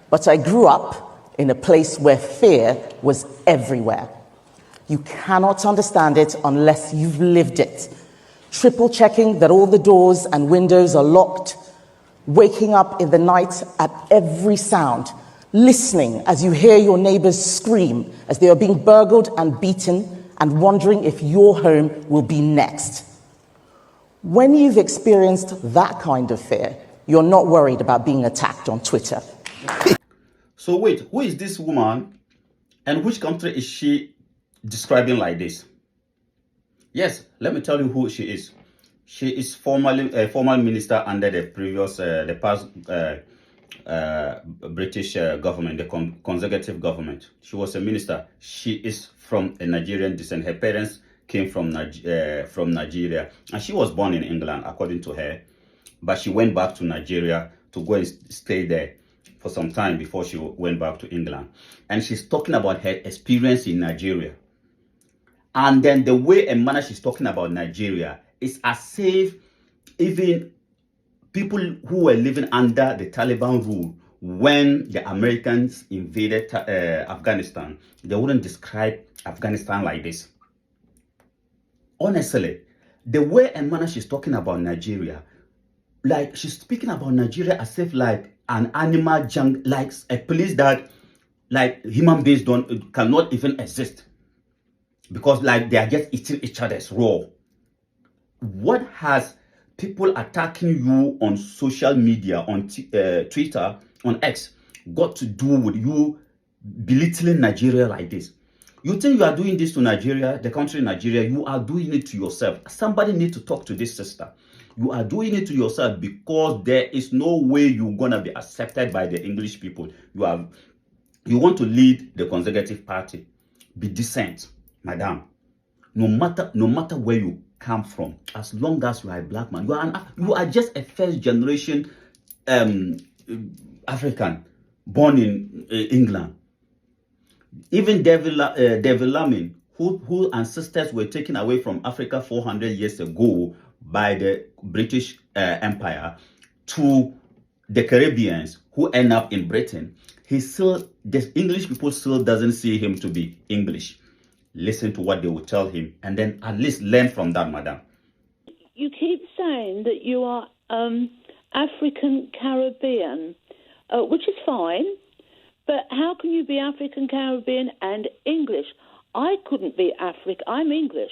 But I grew up in a place where fear was everywhere. You cannot understand it unless you've lived it. Triple checking that all the doors and windows are locked, waking up in the night at every sound, listening as you hear your neighbors scream as they are being burgled and beaten, and wondering if your home will be next. When you've experienced that kind of fear, you're not worried about being attacked on Twitter. So wait, who is this woman and which country is she describing like this? Yes, let me tell you who she is. She is formerly a former minister under the previous, the past British government, the conservative government. She was a minister. She is from a Nigerian descent. Her parents came from Nigeria, and she was born in England, according to her. But she went back to Nigeria to go and stay there for some time before she went back to England. And she's talking about her experience in Nigeria. And then the way and manner she's talking about Nigeria is as if even people who were living under the Taliban rule when the Americans invaded Afghanistan, they wouldn't describe Afghanistan like this. Honestly, the way and manner she's talking about Nigeria, like she's speaking about Nigeria as if like an animal jungle, like a place that like human beings cannot even exist, because like they are just eating each other's raw. What has people attacking you on social media, on Twitter, on X, got to do with you belittling Nigeria like this? You think you are doing this to Nigeria, the country Nigeria? You are doing it to yourself. Somebody needs to talk to this sister. You are doing it to yourself because there is no way you're gonna be accepted by the English people. You want to lead the Conservative Party. Be decent, madam. No matter where you come from, as long as you are a black man, you are just a first generation African born in England. Even David Lamin, whose ancestors were taken away from Africa 400 years ago by the British Empire to the Caribbeans who end up in Britain, the English people still doesn't see him to be English. Listen to what they will tell him and then at least learn from that, madam. You keep saying that you are African Caribbean, which is fine, but how can you be African Caribbean and English? I couldn't be African. I'm English,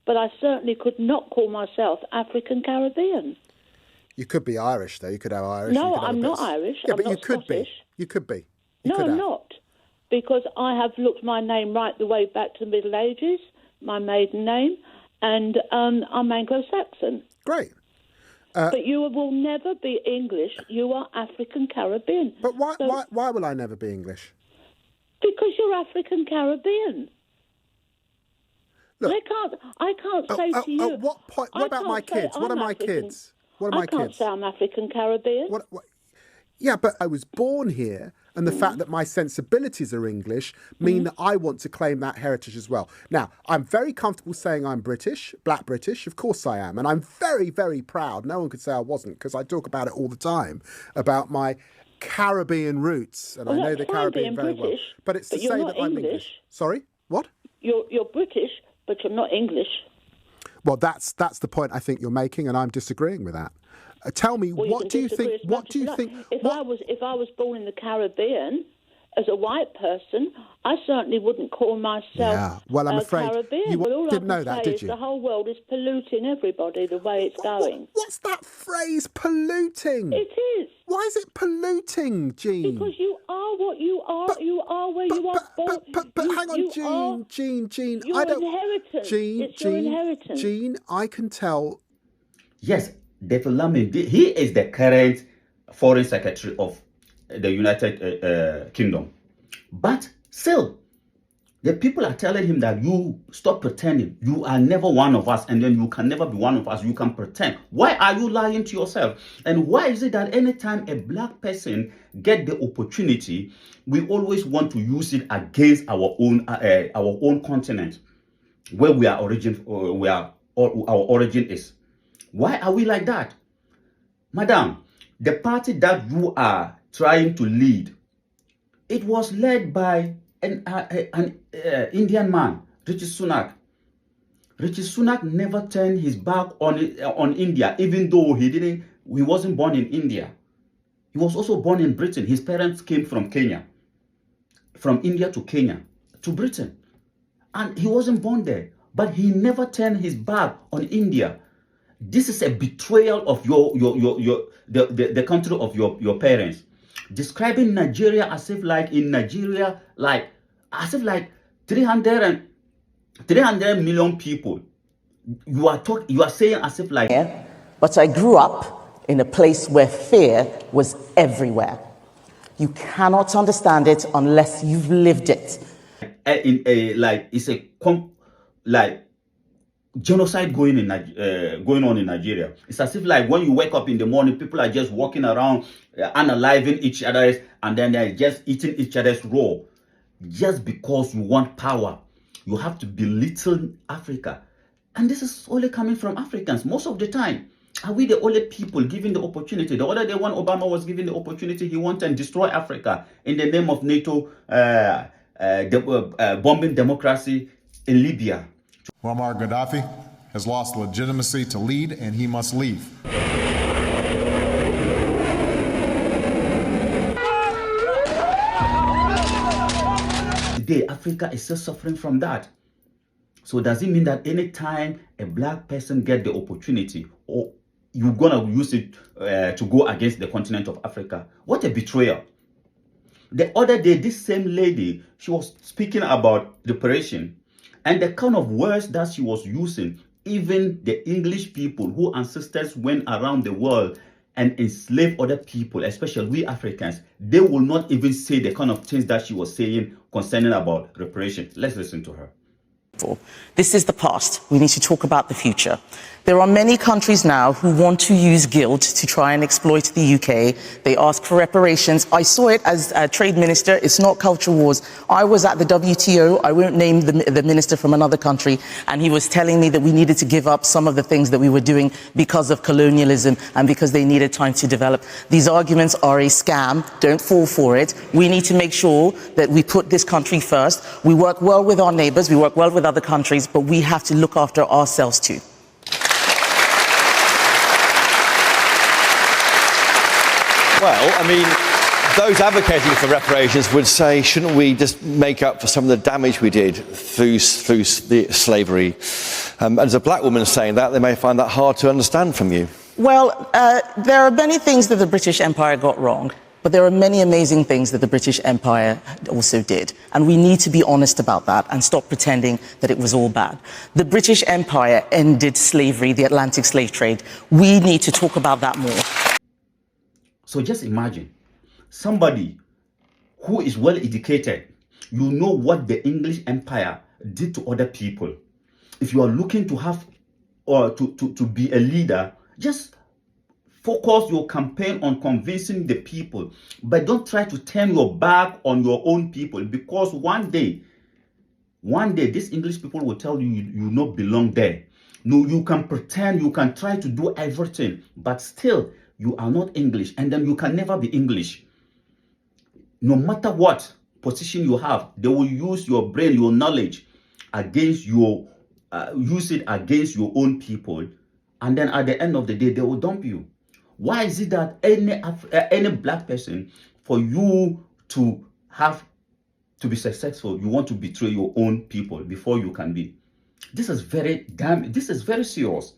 but I certainly could not call myself African Caribbean. You could be Irish, though. You could have Irish. No, I'm not Irish. Yeah, I'm but not you could Scottish. be. You could be. No, I'm not. Because I have looked my name right the way back to the Middle Ages, my maiden name, and I'm Anglo-Saxon. Great. But you will never be English. You are African Caribbean. But why will I never be English? Because you're African Caribbean. Look, I can't say to you. At what point? What about my kids? What are my kids? What are my kids? I can't say I'm African Caribbean. What? Yeah, but I was born here, and the fact that my sensibilities are English mean that I want to claim that heritage as well. Now, I'm very comfortable saying I'm British, black British. Of course I am. And I'm very, very proud. No one could say I wasn't, because I talk about it all the time, about my Caribbean roots. And I know the Caribbean very well. But it's to say that I'm English. Sorry? What? You're British, but you're not English. Well, that's the point I think you're making, and I'm disagreeing with that. Tell me, what do you think? What do you think? If I was born in the Caribbean as a white person, I certainly wouldn't call myself. Yeah. Well, I'm afraid Caribbean. you didn't know that, did you? The whole world is polluting everybody the way it's going. What's that phrase, polluting? It is. Why is it polluting, Jean? Because you are what you are. You are where you are born. But hang on, Jean. Your inheritance. It's your inheritance. Jean, I can tell. Yes. David Lamin, he is the current Foreign Secretary of the United Kingdom. But still, the people are telling him that you stop pretending. You are never one of us, and then you can never be one of us. You can pretend. Why are you lying to yourself? And why is it that anytime a black person get the opportunity, we always want to use it against our own continent, where our origin is? Why are we like that? Madam, the party that you are trying to lead It was led by an Indian man, Rishi Sunak. Rishi Sunak never turned his back on India, even though he wasn't born in India. He was also born in Britain. His parents came from Kenya, from India to Kenya to Britain, and he wasn't born there. But he never turned his back on India. This is a betrayal of the country of your parents. Describing Nigeria as if like in Nigeria, as if like 300 million people. You are saying as if like. But I grew up in a place where fear was everywhere. You cannot understand it unless you've lived it. Genocide going on in Nigeria. It's as if like when you wake up in the morning, people are just walking around, unaliving each other, and then they're just eating each other's raw. Just because you want power, you have to belittle Africa. And this is only coming from Africans most of the time. Are we the only people given the opportunity? The other day when Obama was given the opportunity, he wanted to destroy Africa in the name of NATO, bombing democracy in Libya. Muammar Gaddafi has lost legitimacy to lead, and he must leave. Today, Africa is still suffering from that. So does it mean that anytime a black person gets the opportunity, or you're gonna use it to go against the continent of Africa? What a betrayal. The other day, this same lady, she was speaking about reparation, and the kind of words that she was using, even the English people who ancestors went around the world and enslaved other people, especially we Africans, they will not even say the kind of things that she was saying concerning about reparation. Let's listen to her. This is the past. We need to talk about the future. There are many countries now who want to use guilt to try and exploit the UK. They ask for reparations. I saw it as a trade minister. It's not culture wars. I was at the WTO. I won't name the minister from another country. And he was telling me that we needed to give up some of the things that we were doing because of colonialism and because they needed time to develop. These arguments are a scam. Don't fall for it. We need to make sure that we put this country first. We work well with our neighbors. We work well with other countries, but we have to look after ourselves too. Well, I mean, those advocating for reparations would say, shouldn't we just make up for some of the damage we did through the slavery? As a black woman saying that, they may find that hard to understand from you. Well, there are many things that the British Empire got wrong, but there are many amazing things that the British Empire also did. And we need to be honest about that and stop pretending that it was all bad. The British Empire ended slavery, the Atlantic slave trade. We need to talk about that more. So just imagine somebody who is well educated, you know what the English Empire did to other people. If you are looking to have or to be a leader, just focus your campaign on convincing the people, but don't try to turn your back on your own people, because one day these English people will tell you you not belong there. No, you can pretend, you can try to do everything, but still you are not English, and then you can never be English. No matter what position you have, they will use your brain, your knowledge against use it against your own people, and then at the end of the day, they will dump you. Why is it that any black person, for you to be successful, you want to betray your own people before you can be? This is very serious.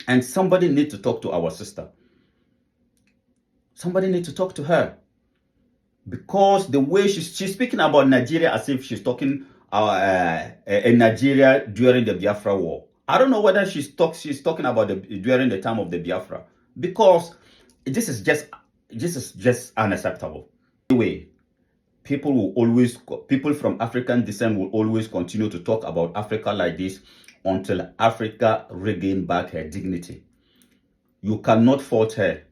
And somebody needs to talk to our sister. Somebody needs to talk to her. Because the way she's speaking about Nigeria as if she's talking in Nigeria during the Biafra War. I don't know whether she's talking about during the time of the Biafra. Because this is just unacceptable. Anyway, people from African descent will always continue to talk about Africa like this until Africa regain back her dignity. You cannot fault her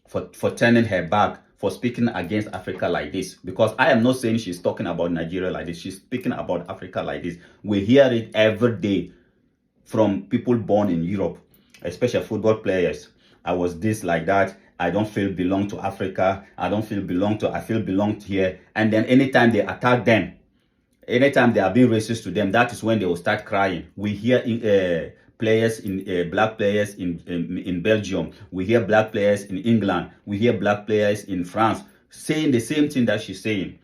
for turning her back, for speaking against Africa like this, because I am not saying she's talking about Nigeria like this. She's speaking about Africa like this. We hear it every day from people born in Europe, especially football players. I was this like that. I don't feel belong to Africa. I feel belonged here. And then anytime they attack them, anytime they are being racist to them, that is when they will start crying. We hear players black players in Belgium. We hear black players in England. We hear black players in France saying the same thing that she's saying.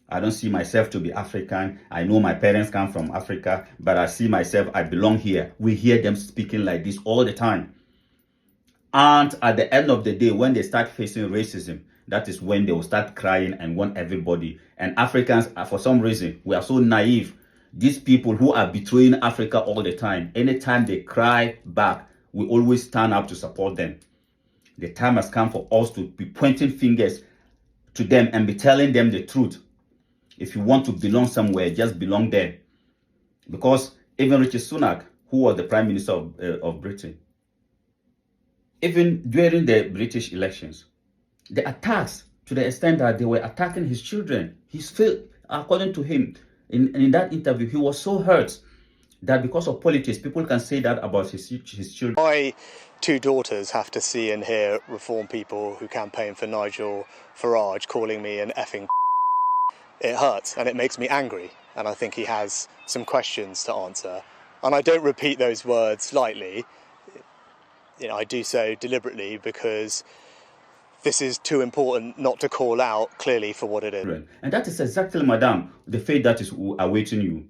I don't see myself to be African. I know my parents come from Africa, but I see myself, I belong here. We hear them speaking like this all the time. And at the end of the day, when they start facing racism, that is when they will start crying and want everybody. And Africans, for some reason, we are so naive. These people who are betraying Africa all the time, anytime they cry back, we always stand up to support them. The time has come for us to be pointing fingers to them and be telling them the truth. If you want to belong somewhere, just belong there. Because even Richard Sunak, who was the Prime Minister of Britain, even during the British elections, the attacks, to the extent that they were attacking his children, according to him, in that interview, he was so hurt that because of politics, people can say that about his children. My two daughters have to see and hear reform people who campaign for Nigel Farage calling me an effing. It hurts and it makes me angry, and I think he has some questions to answer. And I don't repeat those words lightly. I do so deliberately because this is too important not to call out clearly for what it is. And that is exactly, madam, the fate that is awaiting you.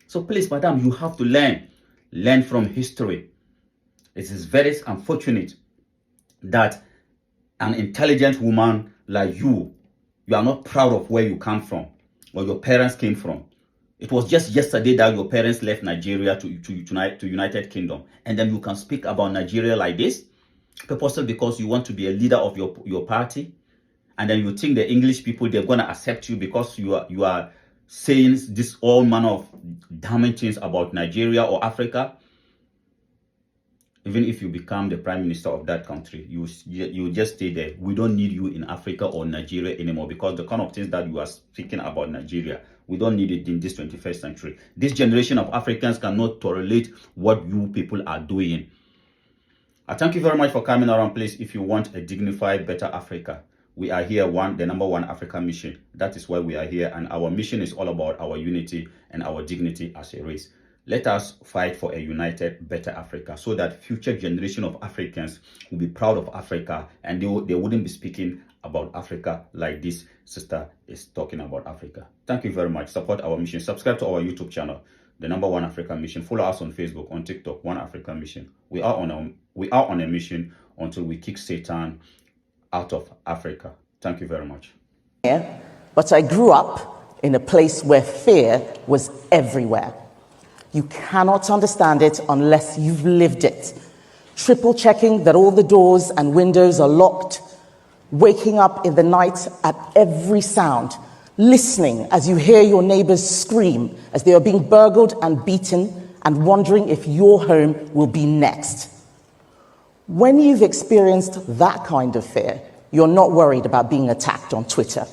So please, madam, you have to learn from history. It is very unfortunate that an intelligent woman like you are not proud of where you come from or your parents came from. It was just yesterday that your parents left Nigeria to United Kingdom, and then you can speak about Nigeria like this, purposely because you want to be a leader of your party, and then you think the English people, they're gonna accept you because you are saying this all manner of damning things about Nigeria or Africa. Even if you become the prime minister of that country, you just stay there. We don't need you in Africa or Nigeria anymore, because the kind of things that you are speaking about Nigeria, we don't need it in this 21st century. This generation of Africans cannot tolerate what you people are doing. I thank you very much for coming around. Please, if you want a dignified, better Africa, we are here, the number one Africa mission. That is why we are here, and our mission is all about our unity and our dignity as a race. Let us fight for a united, better Africa, so that future generation of Africans will be proud of Africa, and they wouldn't be speaking about Africa like this sister is talking about Africa. Thank you very much. Support our mission. Subscribe to our YouTube channel, the number one Africa mission. Follow us on Facebook, on TikTok, One Africa Mission. We are on a mission until we kick Satan out of Africa. Thank you very much. But I grew up in a place where fear was everywhere. You cannot understand it unless you've lived it. Triple checking that all the doors and windows are locked, waking up in the night at every sound, listening as you hear your neighbors scream as they are being burgled and beaten, and wondering if your home will be next. When you've experienced that kind of fear, you're not worried about being attacked on Twitter.